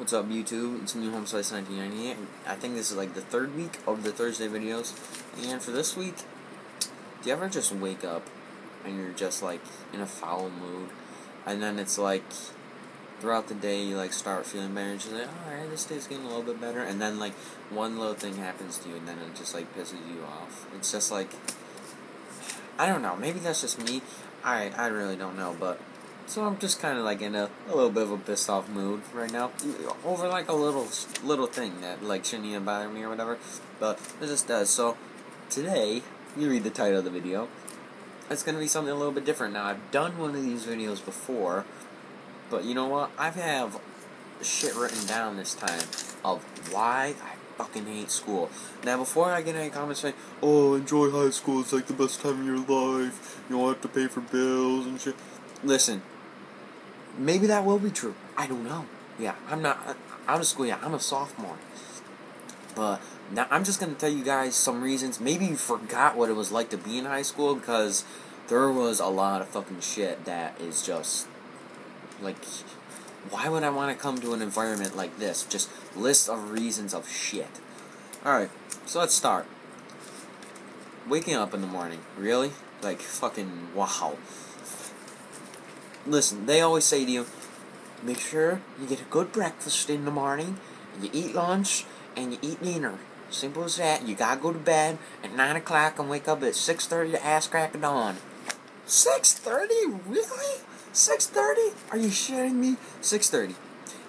What's up, YouTube? It's me, Homeslice1998. I think this is like the third week of the Thursday videos. And for this week, do you ever just wake up and you're just like in a foul mood? And then it's like throughout the day you like start feeling better and just like, alright, this day's getting a little bit better. And then like one little thing happens to you and then it just like pisses you off. It's just like, I don't know, maybe that's just me. I really don't know, but so I'm just kind of like in a little bit of a pissed off mood right now over like a little thing that like shouldn't even bother me or whatever, but it just does. So today, you read the title of the video, it's gonna be something a little bit different. Now I've done one of these videos before, but you know what? I have shit written down this time of why I fucking hate school. Now before I get any comments saying, oh, enjoy high school, it's like the best time of your life, you don't have to pay for bills and shit. Listen, maybe that will be true. I don't know. Yeah, I'm not out of school yet. I'm a sophomore. But now I'm just going to tell you guys some reasons. Maybe you forgot what it was like to be in high school because there was a lot of fucking shit that is just like, why would I want to come to an environment like this? Just list of reasons of shit. Alright, so let's start. Waking up in the morning. Really? Like, fucking wow. Listen, they always say to you, make sure you get a good breakfast in the morning, you eat lunch, and you eat dinner. Simple as that. You gotta go to bed at 9 o'clock and wake up at 6:30 to ass crack of dawn. 6:30? Really? 6:30? Are you shitting me? 6:30.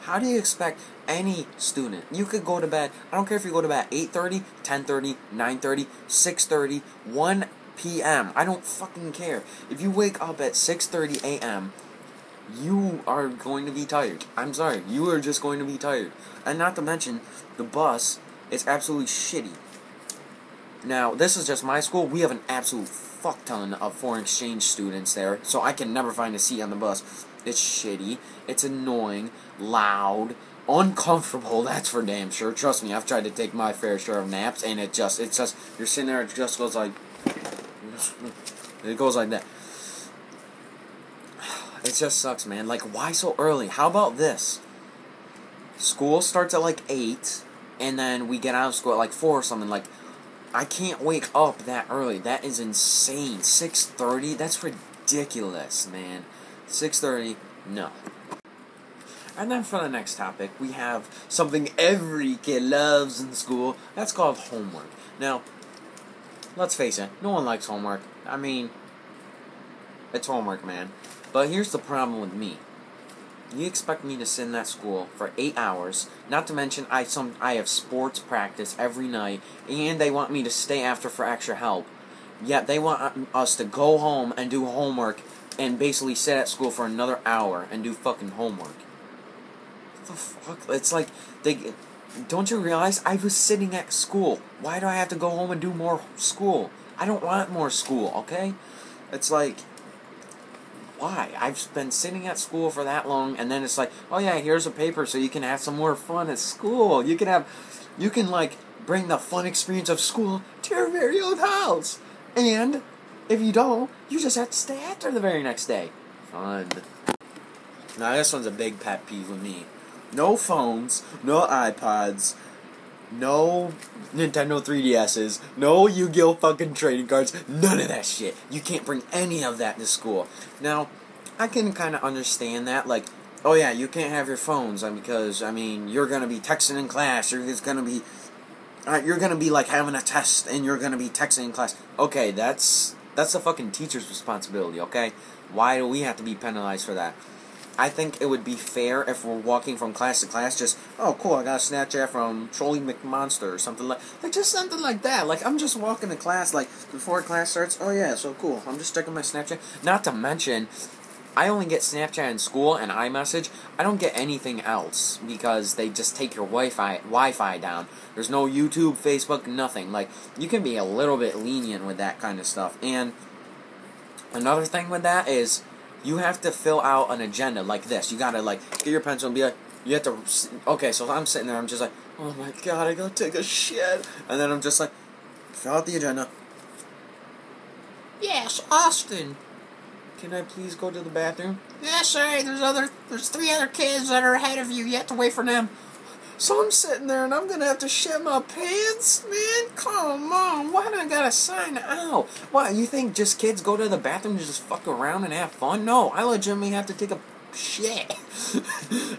How do you expect any student? You could go to bed, I don't care if you go to bed at 8:30, 10:30, 9:30, 6:30, 1 p.m. I don't fucking care. If you wake up at 6:30 a.m., you are going to be tired. I'm sorry. You are just going to be tired. And not to mention, the bus is absolutely shitty. Now, this is just my school. We have an absolute fuck ton of foreign exchange students there, so I can never find a seat on the bus. It's shitty. It's annoying. Loud. Uncomfortable, that's for damn sure. Trust me, I've tried to take my fair share of naps, and it's just, you're sitting there, it just goes like, it goes like that. It just sucks, man. Like, why so early? How about this? School starts at like 8, and then we get out of school at like 4 or something. Like, I can't wake up that early. That is insane. 6:30? That's ridiculous, man. 6:30? No. And then for the next topic, we have something every kid loves in school. That's called homework. Now, let's face it, no one likes homework. I mean, it's homework, man. But here's the problem with me. You expect me to sit in that school for 8 hours, not to mention I have sports practice every night, and they want me to stay after for extra help. Yet they want us to go home and do homework and basically sit at school for another hour and do fucking homework. What the fuck? It's like, don't you realize I was sitting at school? Why do I have to go home and do more school? I don't want more school, okay? It's like, why? I've been sitting at school for that long, and then it's like, oh yeah, here's a paper so you can have some more fun at school. You can like bring the fun experience of school to your very own house. And if you don't, you just have to stay after the very next day. Fun. Now this one's a big pet peeve with me. No phones, no iPods, no Nintendo 3DS's, no Yu-Gi-Oh! Fucking trading cards, none of that shit. You can't bring any of that to school. Now, I can kind of understand that, like, oh yeah, you can't have your phones, because, I mean, you're gonna be texting in class, you're gonna be, like, having a test, and you're gonna be texting in class. Okay, that's the fucking teacher's responsibility, okay? Why do we have to be penalized for that? I think it would be fair if we're walking from class to class, just, oh cool, I got a Snapchat from Trolly McMonster or something like just something like that. Like, I'm just walking to class, like, before class starts, oh yeah, so cool, I'm just checking my Snapchat. Not to mention, I only get Snapchat in school and iMessage. I don't get anything else, because they just take your Wi-Fi down. There's no YouTube, Facebook, nothing. Like, you can be a little bit lenient with that kind of stuff. And another thing with that is, you have to fill out an agenda like this. You gotta, like, get your pencil and be like, you have to, okay, so I'm sitting there, I'm just like, oh my god, I gotta take a shit. And then I'm just like, fill out the agenda. Yes, Austin. can I please go to the bathroom? Yeah, sorry, there's 3 other kids that are ahead of you. You have to wait for them. So I'm sitting there and I'm gonna have to shit my pants? Man, come on, why do I gotta sign out? What, you think just kids go to the bathroom to just fuck around and have fun? No, I legitimately have to take a shit.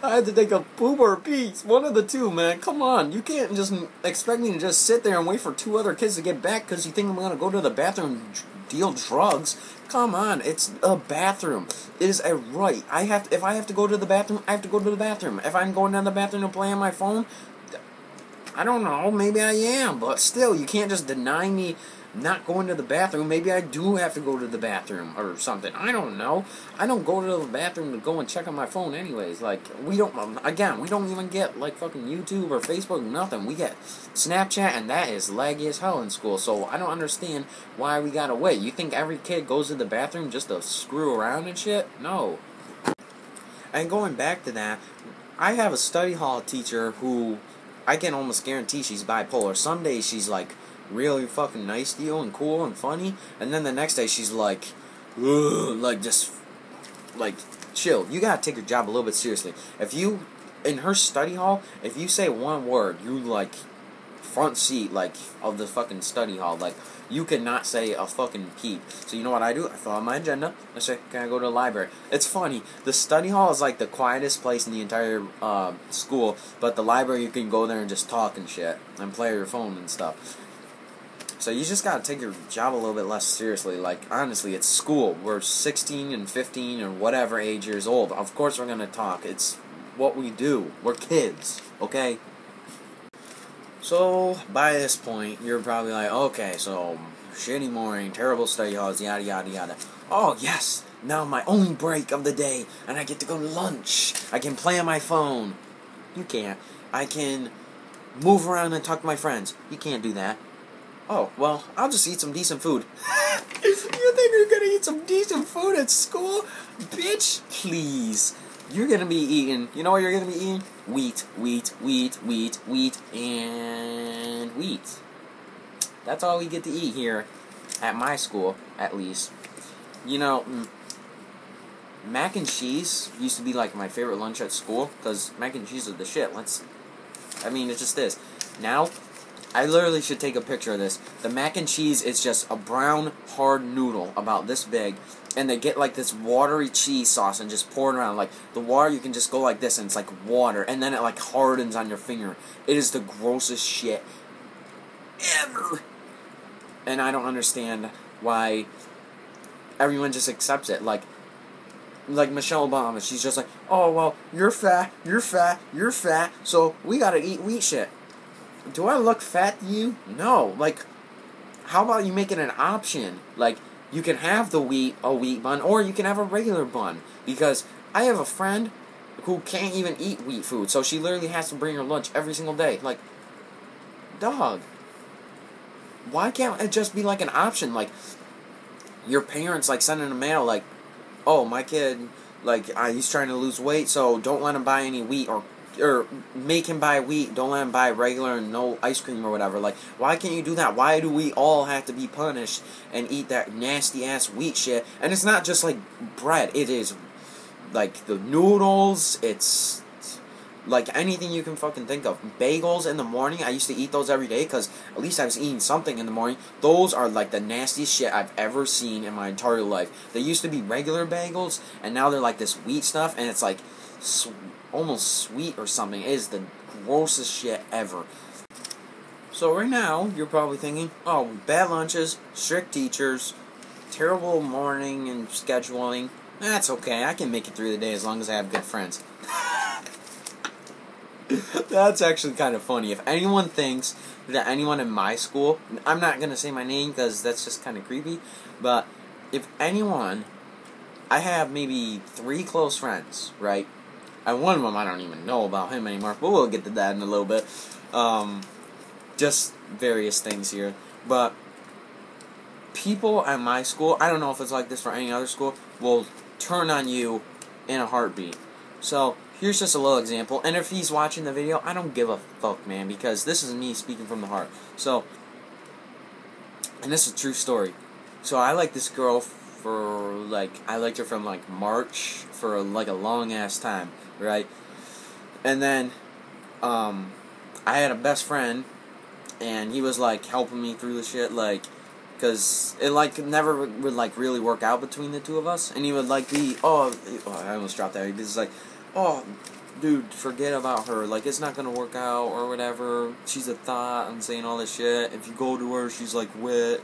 I had to take a poop or a pee. One of the two, man. Come on. You can't just expect me to just sit there and wait for 2 other kids to get back because you think I'm gonna go to the bathroom and deal drugs. Come on, it's a bathroom. It is a right. If I have to go to the bathroom, I have to go to the bathroom. If I'm going down the bathroom to play on my phone, I don't know, maybe I am, but still, you can't just deny me not going to the bathroom. Maybe I do have to go to the bathroom or something. I don't know. I don't go to the bathroom to go and check on my phone anyways. Like, we don't even get, like, fucking YouTube or Facebook, nothing. We get Snapchat, and that is laggy as hell in school, so I don't understand why we gotta wait. You think every kid goes to the bathroom just to screw around and shit? No. And going back to that, I have a study hall teacher who I can almost guarantee she's bipolar. Some days she's, like, really fucking nice to you and cool and funny, and then the next day she's like, ugh, like, just, like, chill. You gotta take your job a little bit seriously. If you, in her study hall, if you say one word, you, like, front seat, like, of the fucking study hall, like, you cannot say a fucking peep. So you know what I do? I fill out my agenda. I say, can I go to the library? It's funny. The study hall is like the quietest place in the entire school, but the library, you can go there and just talk and shit and play your phone and stuff. So you just gotta take your job a little bit less seriously. Like, honestly, it's school. We're 16 and 15 or whatever age years old. Of course we're gonna talk. It's what we do. We're kids, okay? So, by this point, you're probably like, okay, so, shitty morning, terrible study halls, yada yada yada. Oh, yes! Now my only break of the day, and I get to go to lunch. I can play on my phone. You can't. I can move around and talk to my friends. You can't do that. Oh, well, I'll just eat some decent food. You think you're gonna eat some decent food at school? Bitch, please. You're gonna be eating, you know what you're gonna be eating? Wheat, and wheat. That's all we get to eat here at my school, at least. You know, mac and cheese used to be like my favorite lunch at school, because mac and cheese are the shit. It just is. Now, I literally should take a picture of this. The mac and cheese is just a brown, hard noodle about this big, and they get like this watery cheese sauce and just pour it around. Like, the water, you can just go like this and it's like water, and then it like hardens on your finger. It is the grossest shit ever. And I don't understand why everyone just accepts it. Like Michelle Obama, she's just like, oh, well, you're fat, so we gotta eat wheat shit. Do I look fat to you? No. Like, how about you make it an option? Like, you can have a wheat bun, or you can have a regular bun. Because I have a friend who can't even eat wheat food, so she literally has to bring her lunch every single day. Like, dog, why can't it just be like an option? Like, your parents, like, sending a mail, like, oh, my kid, like, he's trying to lose weight, so don't let him buy any wheat, or make him buy wheat, don't let him buy regular and no ice cream or whatever. Like, why can't you do that? Why do we all have to be punished and eat that nasty ass wheat shit? And it's not just like bread, it is like the noodles, it's like anything you can fucking think of. Bagels in the morning, I used to eat those every day because at least I was eating something in the morning. Those are like the nastiest shit I've ever seen in my entire life. They used to be regular bagels, and now they're like this wheat stuff, and it's like almost sweet or something. It is the grossest shit ever. So right now, you're probably thinking, oh, bad lunches, strict teachers, terrible morning and scheduling. That's okay, I can make it through the day as long as I have good friends. That's actually kind of funny. If anyone thinks that anyone in my school, I'm not going to say my name because that's just kind of creepy, but if anyone, I have maybe 3 close friends, right? And one of them, I don't even know about him anymore, but we'll get to that in a little bit. Just various things here. But people at my school, I don't know if it's like this for any other school, will turn on you in a heartbeat. So, here's just a little example. And if he's watching the video, I don't give a fuck, man, because this is me speaking from the heart. So, and this is a true story. So, I like this girl for, like, I liked her from, like, March for, like, a long-ass time, right? And then, I had a best friend, and he was, like, helping me through the shit, like, because it, like, never would, like, really work out between the two of us, and he would, like, be, I almost dropped that, he was like, oh, dude, forget about her, like, it's not gonna work out, or whatever, she's a thought, and saying all this shit, if you go to her, she's, like,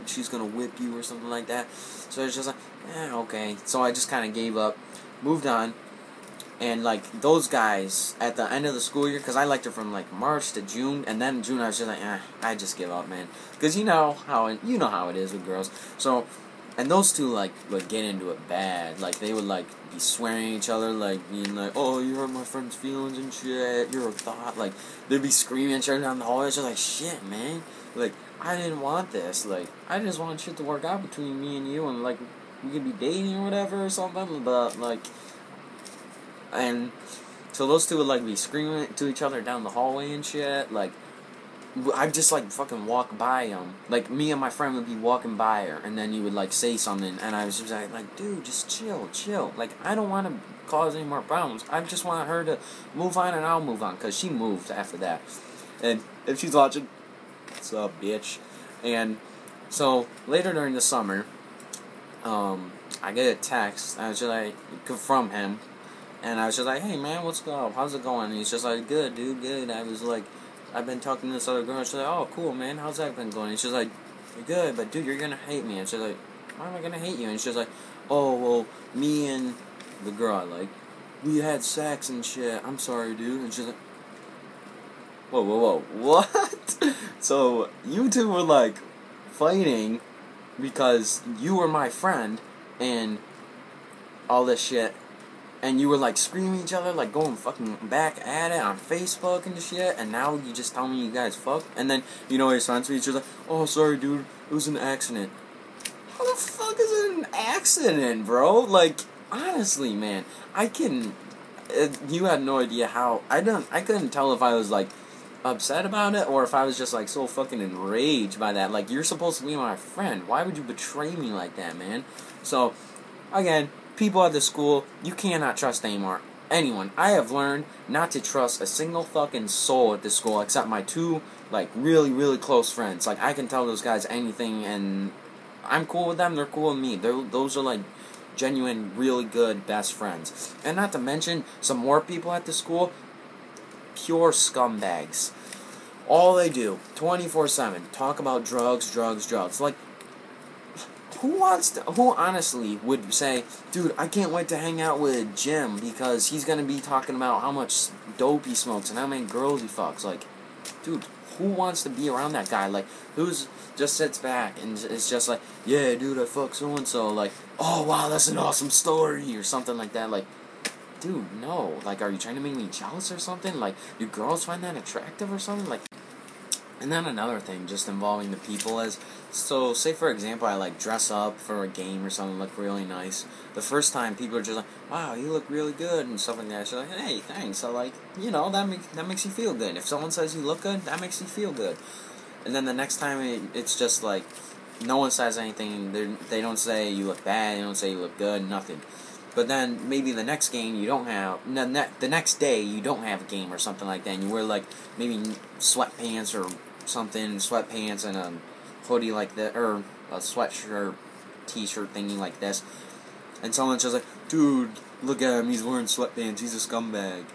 she's gonna whip you, or something like that, so it's just like, okay, so I just kind of gave up, moved on, and, like, those guys, at the end of the school year, because I liked her from, like, March to June, and then in June I was just like, I just give up, man, because you know how it is with girls, so, and those two, like, would get into it bad, like, they would, like, be swearing at each other, like, being like, oh, you hurt my friend's feelings and shit, you're a thought, like, they'd be screaming at each other down the hallway, just like, shit, man, like, I didn't want this, like, I just wanted shit to work out between me and you, and, like, we could be dating or whatever or something, but, like, and so those two would, like, be screaming to each other down the hallway and shit, like, I'd just, like, fucking walk by them, like, me and my friend would be walking by her, and then you would, like, say something, and I was just like, dude, just chill, like, I don't want to cause any more problems, I just want her to move on, and I'll move on, because she moved after that, and if she's watching, what's up, bitch, and so, later during the summer, I get a text, I was just like, from him, and I was just like, hey, man, what's up? How's it going? And he's just like, good, dude, good. I was like, I've been talking to this other girl. She's like, oh, cool, man. How's that been going? And she's like, you're good, but, dude, you're going to hate me. And she's like, why am I going to hate you? And she's like, oh, well, me and the girl I like, we had sex and shit. I'm sorry, dude. And she's like, whoa, what? So, you two were, like, fighting because you were my friend and all this shit. And you were, like, screaming at each other, like, going fucking back at it on Facebook and shit, and now you just tell me you guys fuck, and then, you know, his friends, he's just like, oh, sorry, dude, it was an accident. How the fuck is it an accident, bro? Like, honestly, man, you had no idea how, I couldn't tell if I was, like, upset about it, or if I was just, like, so fucking enraged by that. Like, you're supposed to be my friend, why would you betray me like that, man? So, again, people at the school, you cannot trust anyone. I have learned not to trust a single fucking soul at this school except my two, like, really, really close friends. Like, I can tell those guys anything, and I'm cool with them, they're cool with me. Those are, like, genuine, really good best friends. And not to mention, some more people at the school, pure scumbags. All they do, 24/7, talk about drugs. Like, who honestly would say, dude, I can't wait to hang out with Jim because he's gonna be talking about how much dope he smokes and how many girls he fucks. Like, dude, who wants to be around that guy? Like, who's just sits back and is just like, yeah, dude, I fuck so and so. Like, oh wow, that's an awesome story or something like that. Like, dude, no. Like, are you trying to make me jealous or something? Like, do girls find that attractive or something? Like. And then another thing, just involving the people is, so say for example I like dress up for a game or something, look really nice. The first time people are just like, wow, you look really good and stuff like that. So like, hey, thanks. So like, you know, that makes you feel good. If someone says you look good, that makes you feel good. And then the next time it's just like, no one says anything. They don't say you look bad. They don't say you look good. Nothing. But then maybe the next game you don't have, the next day you don't have a game or something like that, and you wear like maybe sweatpants or something, sweatpants and a hoodie like that, or a sweatshirt, t-shirt thingy like this, and someone's just like, dude, look at him, he's wearing sweatpants, he's a scumbag.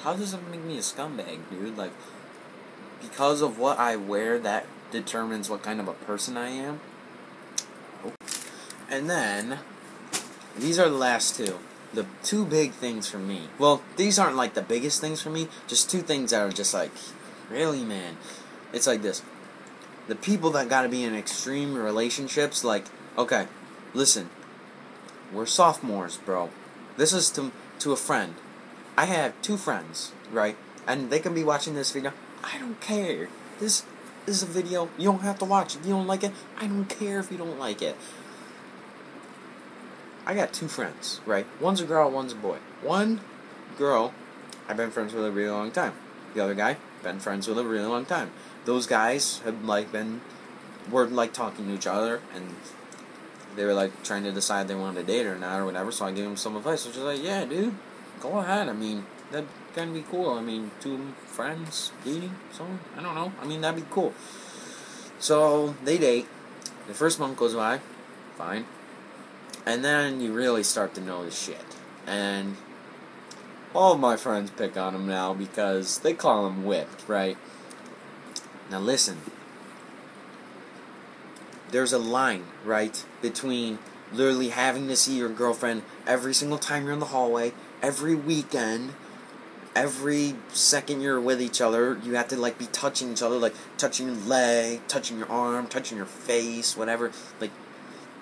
How does it make me a scumbag, dude? Like, because of what I wear, that determines what kind of a person I am. And then, these are the last two. The two big things for me. Well, these aren't like the biggest things for me, just two things that are just like, really, man? It's like this. The people that gotta be in extreme relationships, like, okay, listen, we're sophomores, bro. This is to a friend. I have two friends, right? And they can be watching this video. I don't care. This is a video. You don't have to watch it. If you don't like it, I don't care if you don't like it. I got two friends, right? One's a girl, one's a boy. One girl, I've been friends with a really long time. The other guy, been friends with a really long time. Those guys have like we're like talking to each other and they were like trying to decide they wanted to date or not or whatever. So I gave them some advice. I was just like, yeah, dude, go ahead. I mean, that'd kind of be cool. I mean, two friends dating someone. I don't know. I mean, that'd be cool. So they date. The first month goes by, fine, and then you really start to notice shit. And all of my friends pick on him now because they call him whipped, right? Now listen. There's a line, right, between literally having to see your girlfriend every single time you're in the hallway, every weekend, every second you're with each other, you have to, like, be touching each other, like, touching your leg, touching your arm, touching your face, whatever, like,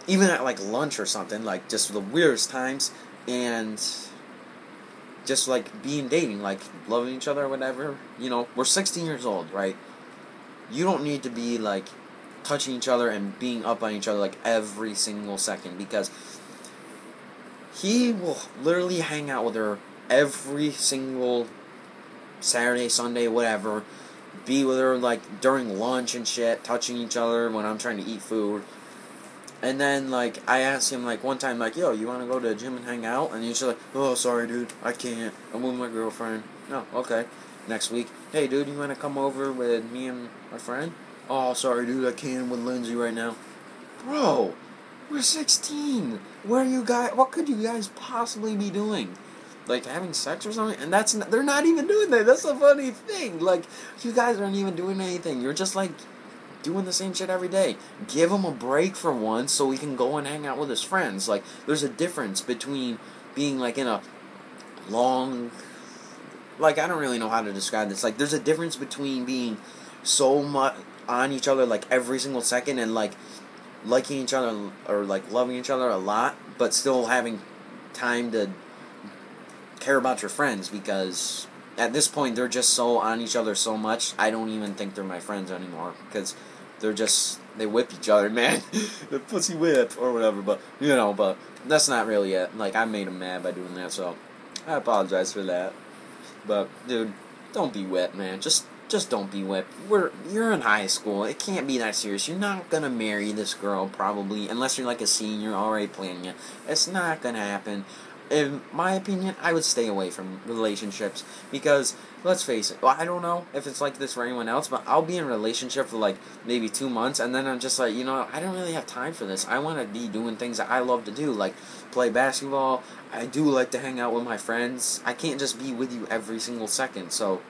even at, like, lunch or something, like, just the weirdest times, and just, like, being dating, like, loving each other or whatever, you know, we're 16 years old, right? You don't need to be, like, touching each other and being up on each other like every single second, because he will literally hang out with her every single Saturday, Sunday, whatever, be with her like during lunch and shit, touching each other when I'm trying to eat food. And then like I asked him like one time like, yo, you want to go to the gym and hang out? And he's just like, oh, sorry dude, I can't, I'm with my girlfriend. No, okay. Next week, hey dude, you want to come over with me and my friend? Oh, sorry, dude, I can't with Lindsay right now. Bro, we're 16. What could you guys possibly be doing? Like, having sex or something? And they're not even doing that. That's the funny thing. Like, you guys aren't even doing anything. You're just, like, doing the same shit every day. Give him a break for once so he can go and hang out with his friends. Like, there's a difference between being, like, in a long... Like, I don't really know how to describe this. Like, there's a difference between being so much on each other like every single second and like liking each other or like loving each other a lot, but still having time to care about your friends, because at this point they're just so on each other so much I don't even think they're my friends anymore, because they whip each other, man. The pussy whip or whatever, but you know, but that's not really it. Like, I made them mad by doing that, so I apologize for that. But dude, don't be whipped, man. Just don't be whipped. You're in high school. It can't be that serious. You're not gonna marry this girl, probably, unless you're like a senior already planning it. It's not gonna happen. In my opinion, I would stay away from relationships, because, let's face it, well, I don't know if it's like this for anyone else, but I'll be in a relationship for like maybe 2 months, and then I'm just like, you know, I don't really have time for this. I want to be doing things that I love to do, like play basketball. I do like to hang out with my friends. I can't just be with you every single second, so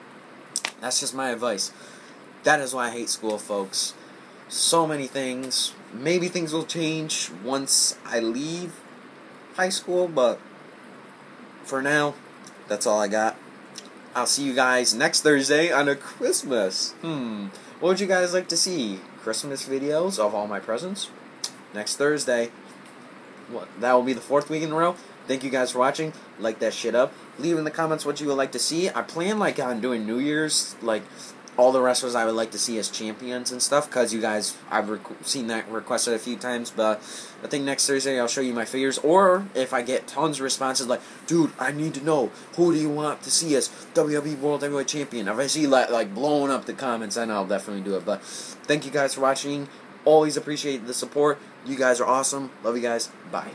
that's just my advice. That is why I hate school, folks. So many things. Maybe things will change once I leave high school, but for now, that's all I got. I'll see you guys next Thursday on a Christmas. What would you guys like to see? Christmas videos of all my presents? Next Thursday. That will be the 4th week in a row. Thank you guys for watching. Like that shit up. Leave in the comments what you would like to see. I plan like on doing New Year's, like all the wrestlers I would like to see as champions and stuff, because you guys, I've seen that requested a few times. But I think next Thursday I'll show you my figures, or if I get tons of responses like, dude, I need to know, who do you want to see as WWE World Heavyweight Champion? If I see like blowing up the comments, then I'll definitely do it. But thank you guys for watching. Always appreciate the support. You guys are awesome. Love you guys. Bye.